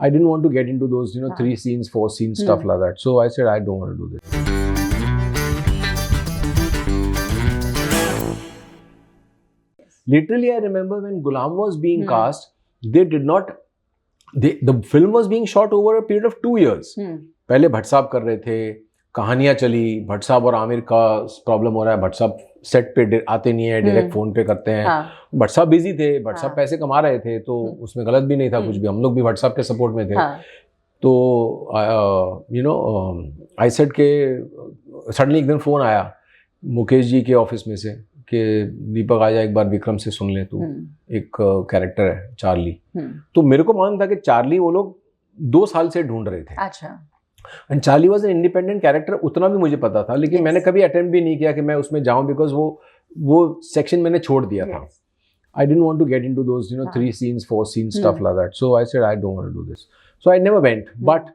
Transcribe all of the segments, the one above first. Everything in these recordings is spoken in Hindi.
I didn't want to get into those, 3 scenes, 4 scenes, stuff like that. So I said, I don't want to do this. Literally, I remember when Gulam was being cast, they did not. The film was being shot over a period of 2 years. पहले भट्ट साहब कर रहे थे, कहानियां चली, भट्ट साहब और आमिर का प्रॉब्लम हो रहा है, भट्ट साहब सेट पे आते नहीं है, डायरेक्ट फोन पे करते हैं. भट्ट साहब बिजी थे, भट्ट साहब पैसे कमा रहे थे, तो उसमें गलत भी नहीं था कुछ भी. हम लोग भी भट्ट साहब के सपोर्ट में थे. तो आई सेड के सडनली एक दिन फोन आया मुकेश जी के ऑफिस में से कि दीपक आ जा, एक बार विक्रम से सुन ले तू, एक कैरेक्टर है चार्ली. तो मेरे को मालूम था कि चार्ली वो लोग 2 साल से ढूंढ रहे थे. अच्छा. And Charlie was an independent character, उतना भी मुझे पता था, लेकिन मैंने कभी अटेम्प्ट भी नहीं किया कि मैं उसमें जाऊं, बिकॉज वो सेक्शन मैंने छोड़ दिया था. I didn't want to get into those 3 scenes 4 scenes stuff like that. So I said I don't want to do this. So I never went. But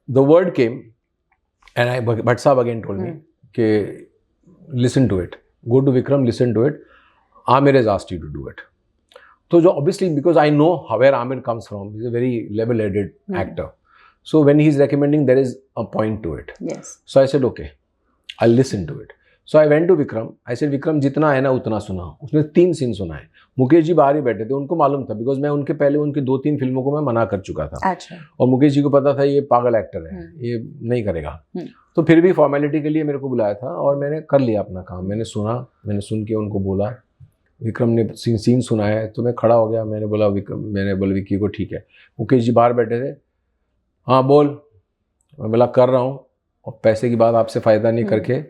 the word came and Bhatt Sahab again told me कि listen to it, go to Vikram, listen to it. Amir has asked you to do it. So obviously, because I know where Amir comes from, he's a very level-headed actor. So when he's recommending, there is a point to it. Yes. So I said, okay, I'll listen to it. So I went to Vikram. I said, Vikram, जितना है ना उतना सुना. उसने 3 सीन सुना है. मुकेश जी बाहर ही बैठे थे, उनको मालूम था, बिकॉज मैं उनके पहले उनकी 2-3 फिल्मों को मैं मना कर चुका था. अच्छा. और मुकेश जी को पता था ये पागल एक्टर है, ये नहीं करेगा. तो फिर भी फॉर्मेलिटी के लिए मेरे को बुलाया था और मैंने कर लिया अपना काम. मैंने सुन के उनको बोला, विक्रम ने सीन सुना है, तो मैं खड़ा हो गया. मैंने बोला विक्की को ठीक है. मुकेश जी बाहर बैठे थे. हाँ बोल. मैं बोला कर रहा हूँ, और पैसे की बात आपसे फ़ायदा नहीं करके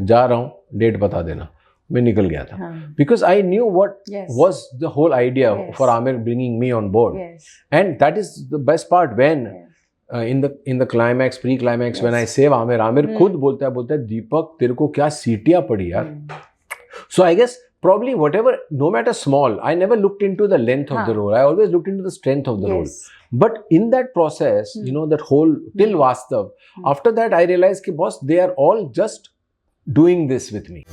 जा रहा हूँ, डेट बता देना. मैं निकल गया था, because I knew what was the whole idea for Aamir bringing me on board. And that is the best part when in the climax, pre-climax, when I save Amir खुद बोलता है दीपक तेरे को क्या सीटियाँ पड़ी यार. So I guess probably whatever, no matter small, I never looked into the length of the role. I always looked into the strength of the role. But in that process, that whole till Vastav, after that I realized कि boss, they are all just doing this with me.